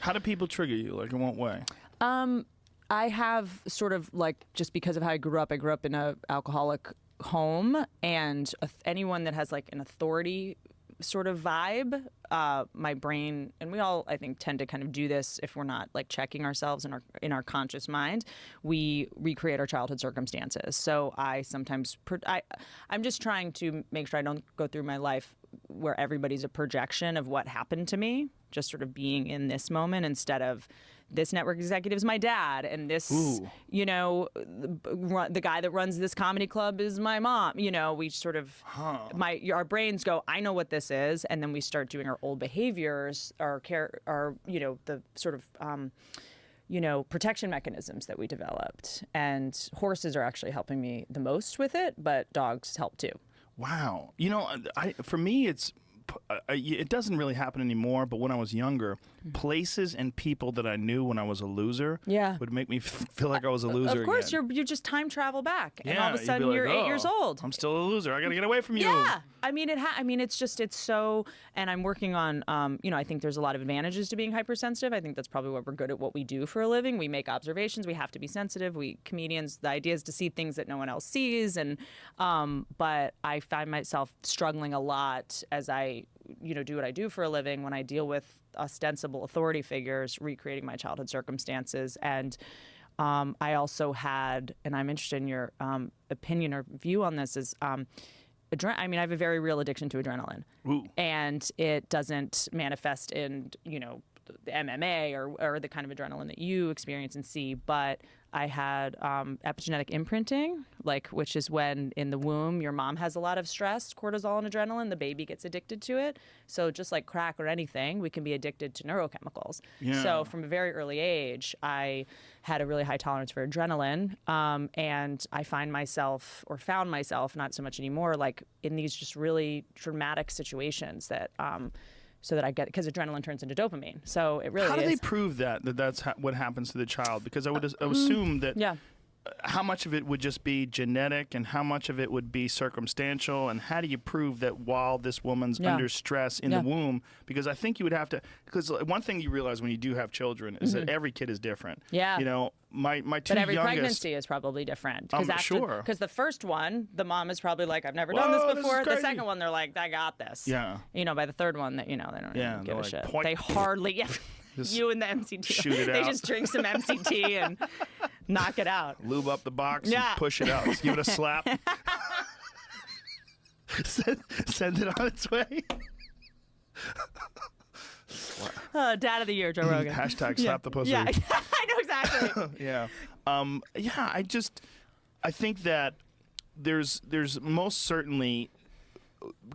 How do people trigger you? Like, in what way? I have sort of like, just because of how I grew up in a alcoholic home, and anyone that has like an authority sort of vibe, my brain, and we all, I think, tend to kind of do this if we're not like checking ourselves in our conscious mind. We recreate our childhood circumstances. So I sometimes, I'm just trying to make sure I don't go through my life where everybody's a projection of what happened to me, just sort of being in this moment instead of this network executive is my dad, and this, you know, the guy that runs this comedy club is my mom. You know, we sort of, our brains go, I know what this is, and then we start doing our old behaviors, our you know, the sort of, you know, protection mechanisms that we developed. And horses are actually helping me the most with it, but dogs help too. Wow. You know, for me, it doesn't really happen anymore, but when I was younger, places and people that I knew when I was a loser would make me feel like I was a loser. Of course, again. you just time travel back, and all of a sudden you're 8 years old. I'm still a loser. I got to get away from you. Yeah, I mean, it's so, and I'm working on, you know, I think there's a lot of advantages to being hypersensitive. I think that's probably why we're good at what we do for a living. We make observations. We have to be sensitive. We comedians, the idea is to see things that no one else sees, and but I find myself struggling a lot as I, you know, do what I do for a living when I deal with ostensible authority figures recreating my childhood circumstances. And I also had, and I'm interested in your opinion or view on this, is I have a very real addiction to adrenaline. Ooh. And it doesn't manifest in, you know, the MMA or the kind of adrenaline that you experience and see, but I had epigenetic imprinting, which is when in the womb your mom has a lot of stress, cortisol and adrenaline, the baby gets addicted to it. So just like crack or anything, we can be addicted to neurochemicals. Yeah. So from a very early age, I had a really high tolerance for adrenaline, and I found myself, not so much anymore, like in these just really dramatic situations that so that I get, because adrenaline turns into dopamine. So it really is. How do they prove that's what happens to the child? Because I would assume that how much of it would just be genetic and how much of it would be circumstantial, and how do you prove that while this woman's under stress in the womb? Because I think you would have to, because one thing you realize when you do have children is that every kid is different. Yeah. You know, my two youngest. But every pregnancy is probably different. Sure. Because the first one, the mom is probably like, I've never done this before. The second one, they're like, I got this. Yeah. You know, by the third one, that, you know, they don't even give a shit. Point. They hardly, you and the MCT. Shoot it they out. just drink some MCT and knock it out. Lube up the box and push it out. Just give it a slap. Send it on its way. Dad of the year, Joe Rogan. Hashtag slap the pussy. Yeah, I know exactly. Yeah. I think that there's most certainly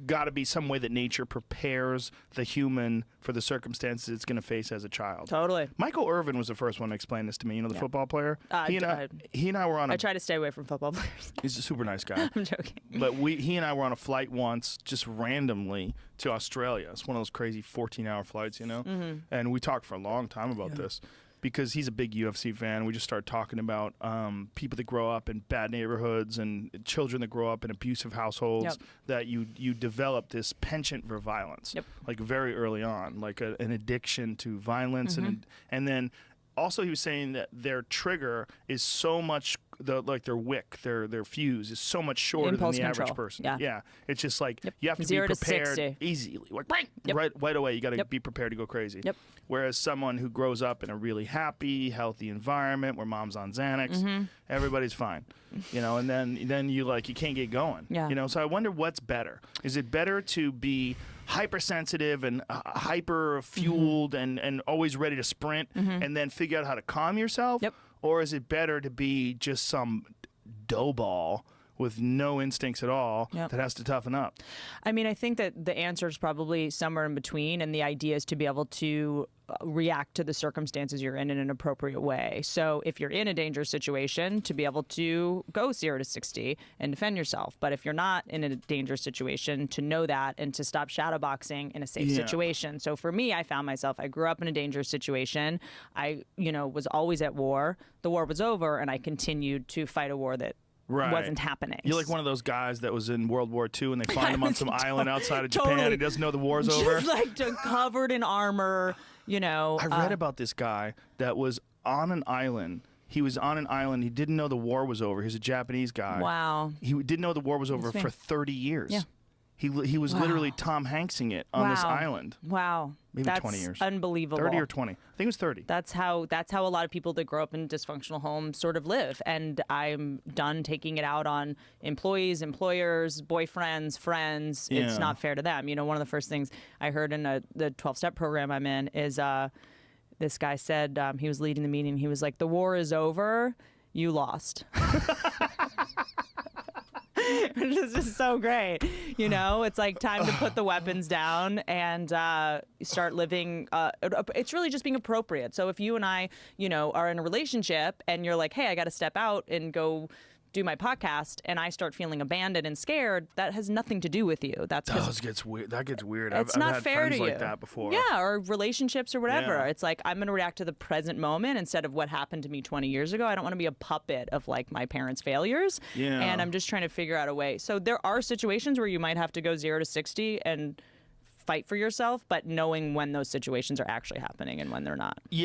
got to be some way that nature prepares the human for the circumstances it's going to face as a child. Totally. Michael Irvin was the first one to explain this to me. You know, the football player? He and I were on I try to stay away from football players. He's a super nice guy. I'm joking. But he and I were on a flight once, just randomly, to Australia. It's one of those crazy 14-hour flights, you know? Mm-hmm. And we talked for a long time about this. Because he's a big UFC fan, we just started talking about people that grow up in bad neighborhoods and children that grow up in abusive households, that you develop this penchant for violence, like very early on, like an addiction to violence. And then also he was saying that their trigger is so much, their wick, their fuse is so much shorter than the average person. Yeah. It's just like you have to 0 be to prepared 60. easily. Like, right away, you got to be prepared to go crazy. Whereas someone who grows up in a really happy, healthy environment where mom's on Xanax, everybody's fine, you know. And then you can't get going, you know. So I wonder what's better. Is it better to be hypersensitive and hyper fueled and always ready to sprint, and then figure out how to calm yourself, or is it better to be just some dough ball with no instincts at all that has to toughen up? I mean, I think that the answer is probably somewhere in between, and the idea is to be able to react to the circumstances you're in an appropriate way. So if you're in a dangerous situation, to be able to go 0 to 60 and defend yourself. But if you're not in a dangerous situation, to know that and to stop shadowboxing in a safe situation. So for me, I found myself, I grew up in a dangerous situation. I, was always at war. The war was over, and I continued to fight a war that wasn't happening. You're like one of those guys that was in World War II and they find him on some island outside of Japan. He doesn't know the war's over. Just covered in armor, I read about this guy that was on an island. He was on an island. He didn't know the war was over. He was a Japanese guy. Wow. He didn't know the war was over for 30 years. Yeah. He was literally Tom Hanksing it on this island. Wow. Maybe that's 20 years. Unbelievable. 30 or 20. I think it was 30. That's how a lot of people that grow up in dysfunctional homes sort of live. And I'm done taking it out on employees, employers, boyfriends, friends. Yeah. It's not fair to them. One of the first things I heard in the 12-step program I'm in is this guy said, he was leading the meeting. He was like, the war is over. You lost. Which is just so great. It's like time to put the weapons down and start living. It's really just being appropriate. So if you and I, are in a relationship and you're like, hey, I got to step out and go do my podcast, and I start feeling abandoned and scared, that has nothing to do with you. That gets weird. That gets weird. It's I've not had fair friends to you. like that before. Yeah, or relationships or whatever. Yeah. It's like I'm going to react to the present moment instead of what happened to me 20 years ago. I don't want to be a puppet of like my parents' failures. Yeah. And I'm just trying to figure out a way. So there are situations where you might have to go 0 to 60 and fight for yourself, but knowing when those situations are actually happening and when they're not. Yeah.